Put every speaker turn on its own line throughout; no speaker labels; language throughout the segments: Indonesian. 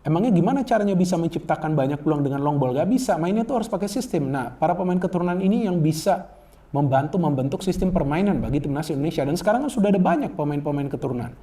Emangnya gimana caranya bisa menciptakan banyak peluang dengan long ball? Gak bisa, mainnya tuh harus pakai sistem. Nah, para pemain keturunan ini yang bisa membantu membentuk sistem permainan bagi timnas Indonesia. Dan sekarang kan sudah ada banyak pemain-pemain keturunan.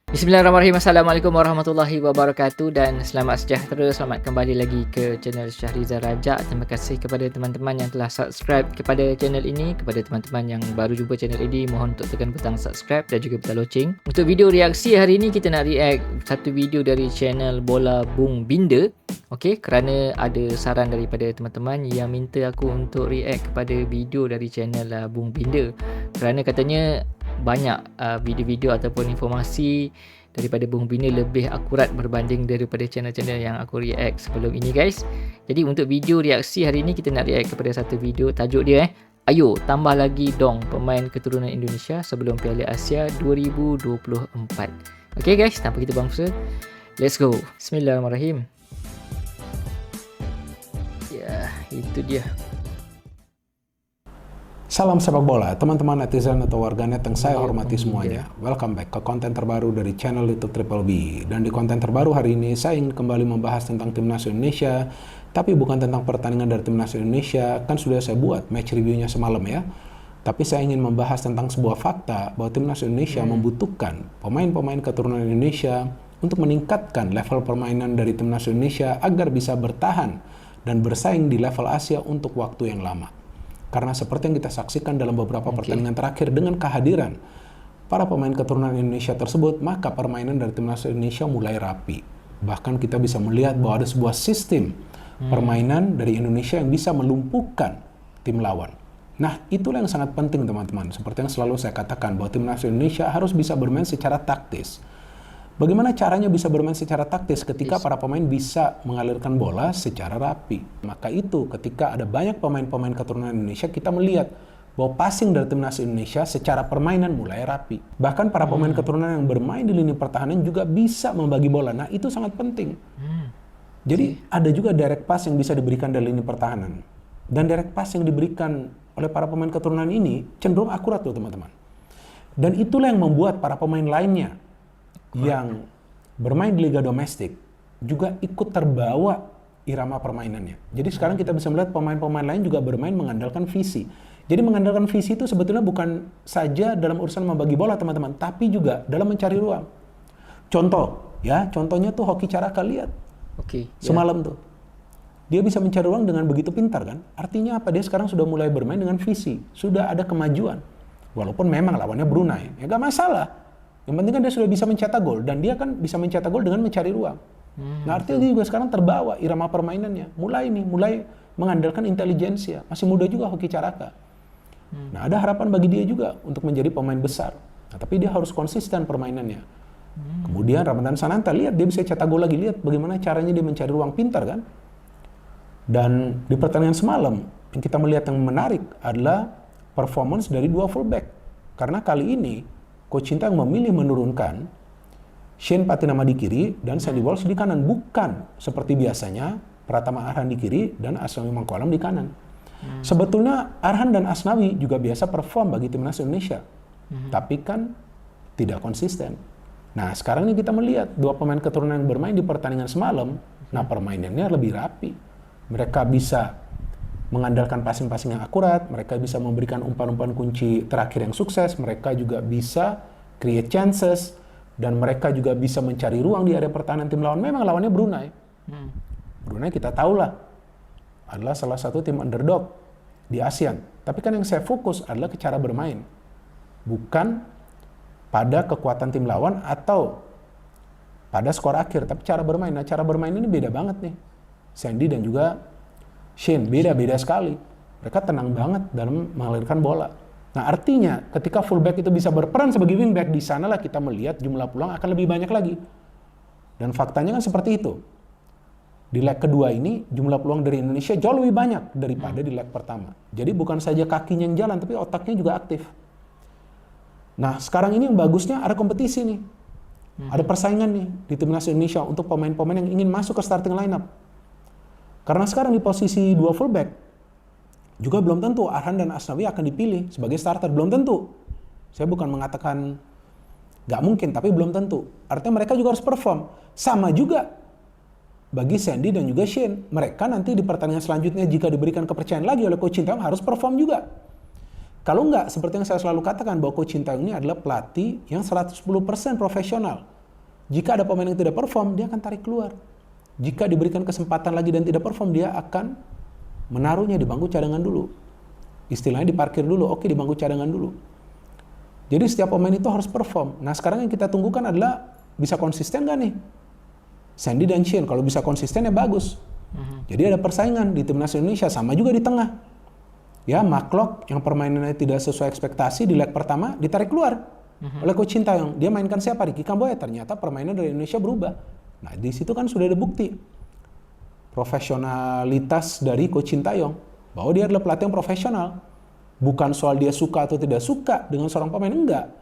Bismillahirrahmanirrahim. Assalamualaikum warahmatullahi wabarakatuh dan selamat sejahtera. Selamat kembali lagi ke channel Syahrizal Rajak. Terima kasih kepada teman-teman yang telah subscribe kepada channel ini. Kepada teman-teman yang baru jumpa channel ini, mohon untuk tekan butang subscribe dan juga butang loceng. Untuk video reaksi hari ini, kita nak react satu video dari channel Bola Bung Binda. Okey, kerana ada saran daripada teman-teman yang minta aku untuk react kepada video dari channel Bung Binda. Kerana katanya banyak video-video ataupun informasi daripada Bung Binda lebih akurat berbanding daripada channel-channel yang aku react sebelum ini, guys. Jadi untuk video reaksi hari ini, kita nak react kepada satu video. Tajuk dia ayo tambah lagi dong pemain keturunan Indonesia sebelum Piala Asia 2024. Okey guys, tanpa kita bangsa, let's go. Bismillahirrahmanirrahim. Ya, itu dia.
Salam sepak bola, teman-teman netizen atau warganet yang saya hormati semuanya. Welcome back ke konten terbaru dari channel YouTube Triple B. Dan di konten terbaru hari ini, saya ingin kembali membahas tentang Timnas Indonesia, tapi bukan tentang pertandingan dari Timnas Indonesia, kan sudah saya buat match reviewnya semalam ya. Tapi saya ingin membahas tentang sebuah fakta bahwa Timnas Indonesia membutuhkan pemain-pemain keturunan Indonesia untuk meningkatkan level permainan dari Timnas Indonesia agar bisa bertahan dan bersaing di level Asia untuk waktu yang lama. Karena seperti yang kita saksikan dalam beberapa pertandingan terakhir, dengan kehadiran para pemain keturunan Indonesia tersebut, maka permainan dari Timnas Indonesia mulai rapi. Bahkan kita bisa melihat bahwa ada sebuah sistem permainan dari Indonesia yang bisa melumpuhkan tim lawan. Nah, itulah yang sangat penting teman-teman. Seperti yang selalu saya katakan bahwa Timnas Indonesia harus bisa bermain secara taktis. Bagaimana caranya bisa bermain secara taktis ketika para pemain bisa mengalirkan bola secara rapi? Maka itu ketika ada banyak pemain-pemain keturunan Indonesia, kita melihat bahwa passing dari Timnas Indonesia secara permainan mulai rapi. Bahkan para pemain keturunan yang bermain di lini pertahanan juga bisa membagi bola. Nah, itu sangat penting. Jadi ada juga direct pass yang bisa diberikan dari lini pertahanan. Dan direct pass yang diberikan oleh para pemain keturunan ini cenderung akurat loh teman-teman. Dan itulah yang membuat para pemain lainnya yang bermain di liga domestik juga ikut terbawa irama permainannya. Jadi sekarang kita bisa melihat pemain-pemain lain juga bermain mengandalkan visi. Jadi mengandalkan visi itu sebetulnya bukan saja dalam urusan membagi bola teman-teman, tapi juga dalam mencari ruang. Contoh, ya, contohnya tuh Hoki Caraka, lihat. Semalam tuh. Dia bisa mencari ruang dengan begitu pintar kan? Artinya apa? Dia sekarang sudah mulai bermain dengan visi, sudah ada kemajuan. Walaupun memang lawannya Brunei, ya gak masalah. Yang penting kan dia sudah bisa mencetak gol, dan dia kan bisa mencetak gol dengan mencari ruang. Nah, artinya dia juga sekarang terbawa irama permainannya. Mulai mengandalkan intelijensia. Masih muda juga Hoki Caraka. Nah, ada harapan bagi dia juga untuk menjadi pemain besar. Nah, tapi dia harus konsisten permainannya. Kemudian Ramadhan Sananta, lihat dia bisa cetak gol lagi. Lihat bagaimana caranya dia mencari ruang, pintar kan? Dan di pertandingan semalam, yang kita melihat yang menarik adalah performance dari dua fullback. Karena kali ini Coach Sintayong memilih menurunkan Shane Patinama di kiri dan Sandy Walsh di kanan. Bukan seperti biasanya Pratama Arhan di kiri dan Asnawi Mangkualam di kanan. Sebetulnya Arhan dan Asnawi juga biasa perform bagi Timnas Indonesia. Tapi kan tidak konsisten. Nah, sekarang ini kita melihat dua pemain keturunan yang bermain di pertandingan semalam. Nah, permainannya lebih rapi. Mereka bisa mengandalkan passing-passing yang akurat, mereka bisa memberikan umpan-umpan kunci terakhir yang sukses, mereka juga bisa create chances, dan mereka juga bisa mencari ruang di area pertahanan tim lawan. Memang lawannya Brunei. Brunei kita tahulah adalah salah satu tim underdog di ASEAN. Tapi kan yang saya fokus adalah ke cara bermain. Bukan pada kekuatan tim lawan atau pada skor akhir, tapi cara bermain. Nah, cara bermain ini beda banget nih. Sandy dan juga Shane, beda-beda sekali. Mereka tenang banget dalam mengalirkan bola. Nah, artinya ketika fullback itu bisa berperan sebagai wingback, di sanalah kita melihat jumlah peluang akan lebih banyak lagi. Dan faktanya kan seperti itu. Di leg kedua ini, jumlah peluang dari Indonesia jauh lebih banyak daripada di leg pertama. Jadi bukan saja kakinya yang jalan, tapi otaknya juga aktif. Nah, sekarang ini yang bagusnya ada kompetisi nih. Ada persaingan nih di Timnas Indonesia untuk pemain-pemain yang ingin masuk ke starting lineup. Karena sekarang di posisi dua fullback, juga belum tentu Arhan dan Asnawi akan dipilih sebagai starter. Belum tentu. Saya bukan mengatakan nggak mungkin, tapi belum tentu. Artinya mereka juga harus perform. Sama juga bagi Sandy dan juga Shane. Mereka nanti di pertandingan selanjutnya jika diberikan kepercayaan lagi oleh Coach Sintayong harus perform juga. Kalau nggak, seperti yang saya selalu katakan bahwa Coach Sintayong ini adalah pelatih yang 110% profesional. Jika ada pemain yang tidak perform, dia akan tarik keluar. Jika diberikan kesempatan lagi dan tidak perform, dia akan menaruhnya di bangku cadangan dulu. Istilahnya diparkir dulu, oke di bangku cadangan dulu. Jadi setiap pemain itu harus perform. Nah sekarang yang kita tunggukan adalah bisa konsisten nggak nih? Sandy dan Shane, kalau bisa konsisten ya bagus. Jadi ada persaingan di timnas Indonesia, sama juga di tengah. Ya, Mark yang permainannya tidak sesuai ekspektasi di leg pertama ditarik keluar oleh Coach Sintayong. Dia mainkan siapa? Ricky Kamboya. Ternyata permainan dari Indonesia berubah. Nah di situ kan sudah ada bukti profesionalitas dari Coach Sintayong bahwa dia adalah pelatih yang profesional. Bukan soal dia suka atau tidak suka dengan seorang pemain, enggak.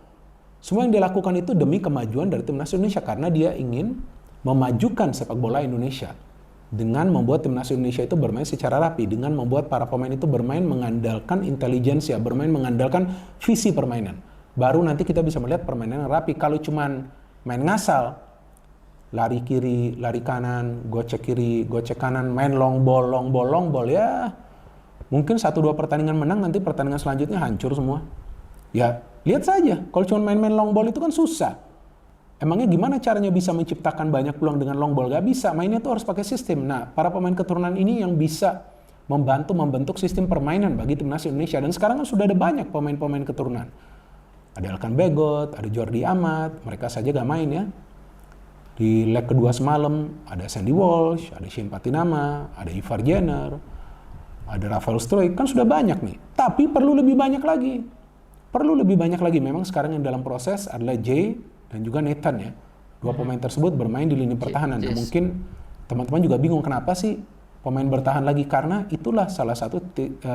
Semua yang dia lakukan itu demi kemajuan dari timnas Indonesia karena dia ingin memajukan sepak bola Indonesia dengan membuat timnas Indonesia itu bermain secara rapi, dengan membuat para pemain itu bermain mengandalkan intelijensia, bermain mengandalkan visi permainan. Baru nanti kita bisa melihat permainan yang rapi. Kalau cuman main ngasal, lari kiri, lari kanan, gocek kiri, gocek kanan, main long ball ya mungkin 1-2 pertandingan menang, nanti pertandingan selanjutnya hancur semua. Ya, lihat saja. Kalau cuma main-main long ball itu kan susah. Emangnya gimana caranya bisa menciptakan banyak peluang dengan long ball? Gak bisa. Mainnya tuh harus pakai sistem. Nah, para pemain keturunan ini yang bisa membentuk sistem permainan bagi timnas Indonesia. Dan sekarang kan sudah ada banyak pemain-pemain keturunan. Ada Elkan Begot, ada Jordi Amat. Mereka saja gak main ya. Di leg kedua semalam ada Sandy Walsh, ada Shane Patinama, ada Ivar Jenner, ada Rafael Struijk, kan sudah banyak nih. Tapi perlu lebih banyak lagi. Memang sekarang yang dalam proses adalah Jay dan juga Nathan ya. Dua pemain tersebut bermain di lini pertahanan. Nah, mungkin teman-teman juga bingung kenapa sih pemain bertahan lagi, karena itulah salah satu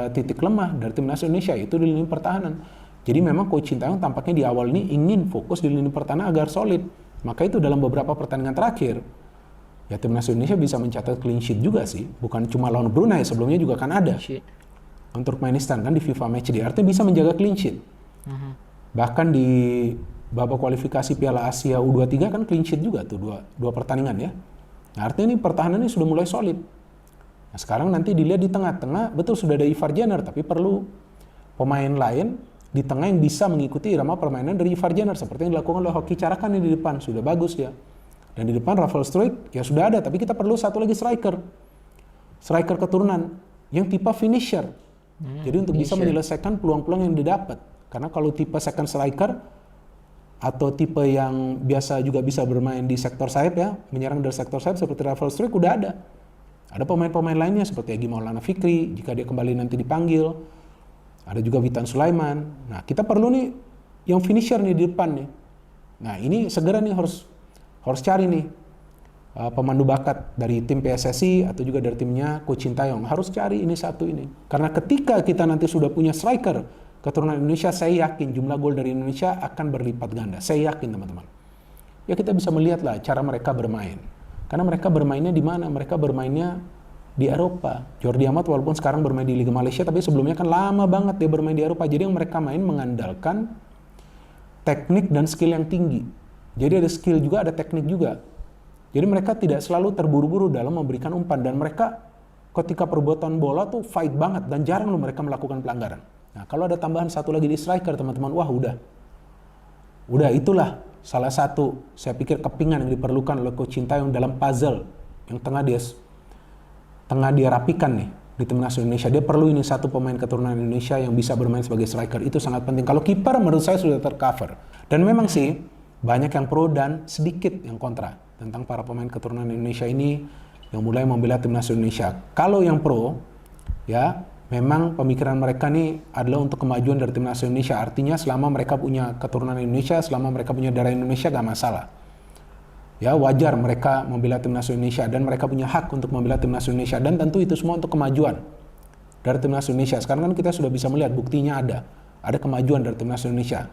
titik lemah dari timnas Indonesia, yaitu di lini pertahanan. Jadi memang Coach Sintayong tampaknya di awal ini ingin fokus di lini pertahanan agar solid. Maka itu dalam beberapa pertandingan terakhir ya timnas Indonesia bisa mencatat clean sheet juga sih. Bukan cuma lawan Brunei, sebelumnya juga kan ada. Untuk Turkmenistan kan di FIFA Matchday. Artinya bisa menjaga clean sheet. Bahkan di babak kualifikasi Piala Asia U23 kan clean sheet juga tuh dua pertandingan ya. Nah, artinya ini pertahanannya sudah mulai solid. Nah, sekarang nanti dilihat di tengah-tengah, betul sudah ada Ivar Jenner, tapi perlu pemain lain di tengah yang bisa mengikuti irama permainan dari Ivar Jenner seperti yang dilakukan oleh Hoki Carakan di depan. Sudah bagus dia. Dan di depan Rafael Struijk ya sudah ada, tapi kita perlu satu lagi striker keturunan yang tipe finisher. Jadi untuk bisa menyelesaikan peluang-peluang yang didapat. Karena kalau tipe second striker atau tipe yang biasa juga bisa bermain di sektor sayap ya, menyerang dari sektor sayap seperti Rafael Struijk udah ada. Ada pemain-pemain lainnya seperti Egy Maulana Fikri jika dia kembali nanti dipanggil. Ada juga Witan Sulaiman. Nah, kita perlu nih yang finisher nih di depan nih. Nah, ini segera nih harus cari nih pemandu bakat dari tim PSSI atau juga dari timnya Coach Sintayong. Harus cari ini satu ini. Karena ketika kita nanti sudah punya striker keturunan Indonesia, saya yakin jumlah gol dari Indonesia akan berlipat ganda. Saya yakin teman-teman. Ya kita bisa melihatlah cara mereka bermain. Karena mereka bermainnya di mana? Mereka bermainnya di Eropa. Jordi Amat walaupun sekarang bermain di Liga Malaysia, tapi sebelumnya kan lama banget dia bermain di Eropa. Jadi yang mereka main mengandalkan teknik dan skill yang tinggi. Jadi ada skill juga, ada teknik juga. Jadi mereka tidak selalu terburu-buru dalam memberikan umpan. Dan mereka ketika perbuatan bola tuh fight banget. Dan jarang loh mereka melakukan pelanggaran. Nah kalau ada tambahan satu lagi di striker teman-teman, wah udah itulah salah satu saya pikir kepingan yang diperlukan oleh Coach Sintayong dalam puzzle yang tengah dia rapikan nih di timnas Indonesia. Dia perlu ini satu pemain keturunan Indonesia yang bisa bermain sebagai striker. Itu sangat penting. Kalau kiper menurut saya sudah tercover. Dan memang sih banyak yang pro dan sedikit yang kontra tentang para pemain keturunan Indonesia ini yang mulai membela timnas Indonesia. Kalau yang pro ya memang pemikiran mereka nih adalah untuk kemajuan dari timnas Indonesia. Artinya selama mereka punya keturunan Indonesia, selama mereka punya darah Indonesia gak masalah. Ya wajar mereka membela timnas Indonesia dan mereka punya hak untuk membela timnas Indonesia. Dan tentu itu semua untuk kemajuan dari timnas Indonesia. Sekarang kan kita sudah bisa melihat buktinya ada kemajuan dari timnas Indonesia.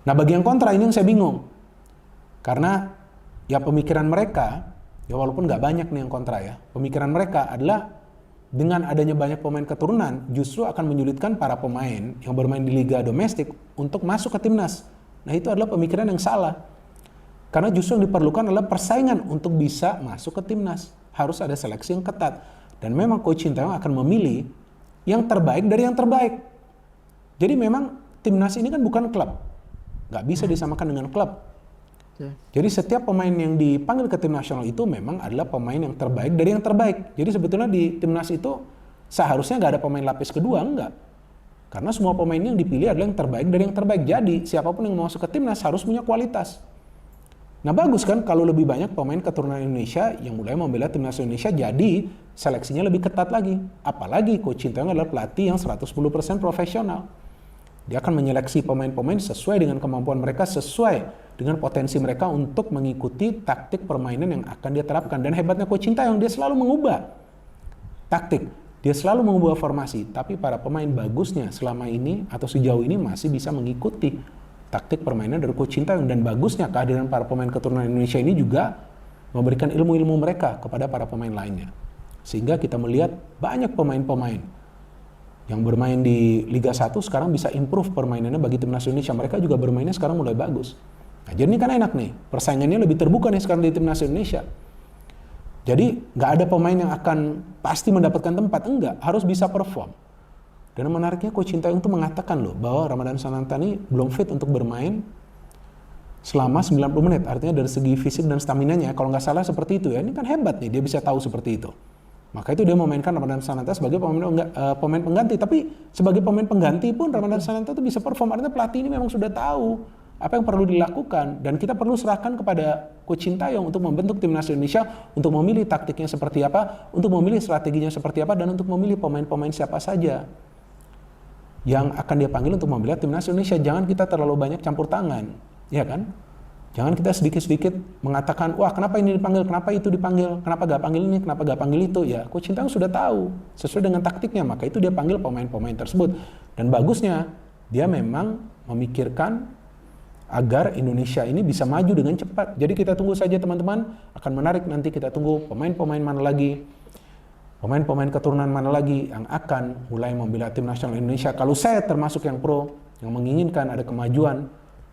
Nah bagi yang kontra ini yang saya bingung. Karena ya pemikiran mereka, ya walaupun gak banyak nih yang kontra ya. Pemikiran mereka adalah dengan adanya banyak pemain keturunan justru akan menyulitkan para pemain yang bermain di liga domestik untuk masuk ke timnas. Nah, itu adalah pemikiran yang salah. Karena justru yang diperlukan adalah persaingan untuk bisa masuk ke timnas. Harus ada seleksi yang ketat. Dan memang Coach Sintayong akan memilih yang terbaik dari yang terbaik. Jadi memang timnas ini kan bukan klub. Nggak bisa disamakan dengan klub. Jadi setiap pemain yang dipanggil ke tim nasional itu memang adalah pemain yang terbaik dari yang terbaik. Jadi sebetulnya di timnas itu seharusnya nggak ada pemain lapis kedua, enggak. Karena semua pemain yang dipilih adalah yang terbaik dari yang terbaik. Jadi siapapun yang mau masuk ke timnas harus punya kualitas. Nah, bagus kan kalau lebih banyak pemain keturunan Indonesia yang mulai membela timnas Indonesia, jadi seleksinya lebih ketat lagi. Apalagi Coach Sintayong adalah pelatih yang 110% profesional. Dia akan menyeleksi pemain-pemain sesuai dengan kemampuan mereka, sesuai dengan potensi mereka untuk mengikuti taktik permainan yang akan dia terapkan. Dan hebatnya Coach Sintayong, dia selalu mengubah taktik, dia selalu mengubah formasi. Tapi para pemain bagusnya selama ini atau sejauh ini masih bisa mengikuti taktik permainan dari Coach Sintayong. Dan bagusnya kehadiran para pemain keturunan Indonesia ini juga memberikan ilmu-ilmu mereka kepada para pemain lainnya. Sehingga kita melihat banyak pemain-pemain yang bermain di Liga 1 sekarang bisa improve permainannya bagi timnas Indonesia. Mereka juga bermainnya sekarang mulai bagus. Nah, jadi ini kan enak nih, persaingannya lebih terbuka nih sekarang di timnas Indonesia. Jadi nggak ada pemain yang akan pasti mendapatkan tempat, enggak, harus bisa perform. Dan menariknya Coach Sintayong itu mengatakan loh bahwa Ramadhan Sananta ini belum fit untuk bermain selama 90 menit. Artinya dari segi fisik dan staminanya, kalau nggak salah seperti itu ya. Ini kan hebat nih, dia bisa tahu seperti itu. Maka itu dia memainkan Ramadhan Sananta sebagai pemain pengganti. Tapi sebagai pemain pengganti pun Ramadhan Sananta itu bisa perform. Artinya pelatih ini memang sudah tahu apa yang perlu dilakukan. Dan kita perlu serahkan kepada Coach Sintayong untuk membentuk timnas Indonesia, untuk memilih taktiknya seperti apa, untuk memilih strateginya seperti apa, dan untuk memilih pemain-pemain siapa saja yang akan dia panggil untuk membela timnas Indonesia. Jangan kita terlalu banyak campur tangan, ya kan? Jangan kita sedikit-sedikit mengatakan, wah kenapa ini dipanggil, kenapa itu dipanggil, kenapa gak panggil ini, kenapa gak panggil itu. Ya, Coach Sintayong sudah tahu, sesuai dengan taktiknya, maka itu dia panggil pemain-pemain tersebut. Dan bagusnya, dia memang memikirkan agar Indonesia ini bisa maju dengan cepat. Jadi kita tunggu saja teman-teman, akan menarik nanti kita tunggu pemain-pemain mana lagi, pemain-pemain keturunan mana lagi yang akan mulai membela tim nasional Indonesia. Kalau saya termasuk yang pro, yang menginginkan ada kemajuan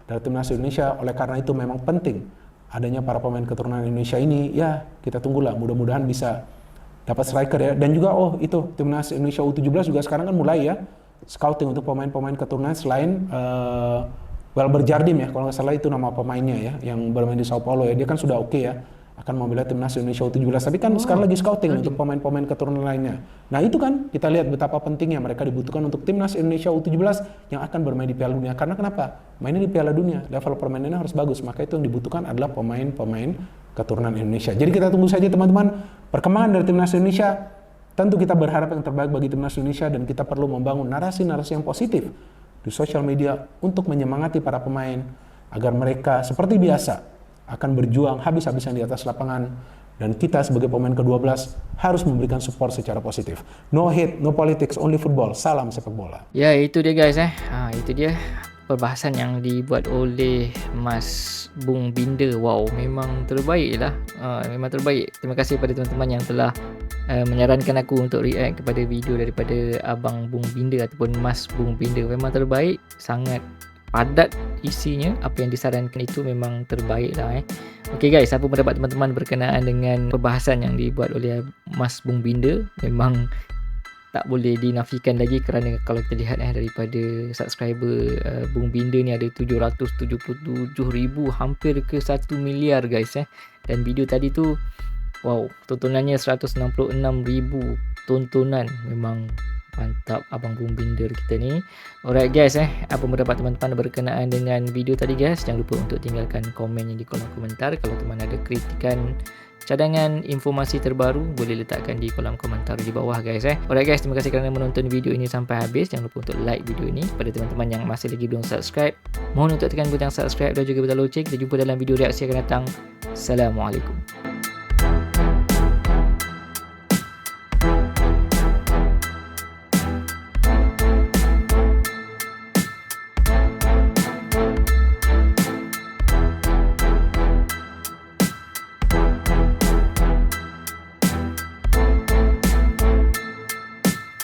dari timnas Indonesia, oleh karena itu memang penting adanya para pemain keturunan Indonesia ini. Ya, kita tunggulah, mudah-mudahan bisa dapat striker ya. Dan juga itu timnas Indonesia U17 juga sekarang kan mulai ya scouting untuk pemain-pemain keturunan selain Welber Jardim ya, kalau nggak salah itu nama pemainnya ya, yang bermain di Sao Paulo ya. Dia kan sudah oke ya, akan membela timnas Indonesia U17. Tapi kan sekarang lagi scouting untuk pemain-pemain keturunan lainnya. Nah itu kan kita lihat betapa pentingnya mereka dibutuhkan untuk timnas Indonesia U17 yang akan bermain di Piala Dunia. Karena kenapa? Mainnya di Piala Dunia, level permainannya harus bagus. Maka itu yang dibutuhkan adalah pemain-pemain keturunan Indonesia. Jadi kita tunggu saja teman-teman perkembangan dari timnas Indonesia. Tentu kita berharap yang terbaik bagi timnas Indonesia, dan kita perlu membangun narasi-narasi yang positif di sosial media untuk menyemangati para pemain agar mereka seperti biasa akan berjuang habis-habisan di atas lapangan, dan kita sebagai pemain ke-12 harus memberikan support secara positif. No hate, no politics, only football. Salam sepak bola.
Ya, itu dia guys itu dia perbahasan yang dibuat oleh Mas Bung Binder. Wow, memang terbaik lah. Memang terbaik. Terima kasih kepada teman-teman yang telah menyarankan aku untuk react kepada video daripada Abang Bung Binder ataupun Mas Bung Binder. Memang terbaik, sangat padat isinya. Apa yang disarankan itu memang terbaik lah. Okay guys, apa pendapat teman-teman berkenaan dengan perbahasan yang dibuat oleh Mas Bung Binder? Memang tak boleh dinafikan lagi, kerana kalau kita lihat daripada subscriber Bung Binder ni ada 777,000, hampir ke 1 miliar guys Dan video tadi tu wow, tontonannya 166,000 tontonan. Memang mantap Abang Bung Binder kita ni. Alright guys apa pendapat teman-teman berkenaan dengan video tadi guys? Jangan lupa untuk tinggalkan komennya di kolom komentar. Kalau teman ada kritikan, cadangan, informasi terbaru, boleh letakkan di kolom komentar di bawah guys Alright guys, terima kasih kerana menonton video ini sampai habis. Jangan lupa untuk like video ini. Pada teman-teman yang masih lagi belum subscribe, mohon untuk tekan butang subscribe dan juga butang lonceng. Kita jumpa dalam video reaksi akan datang. Assalamualaikum.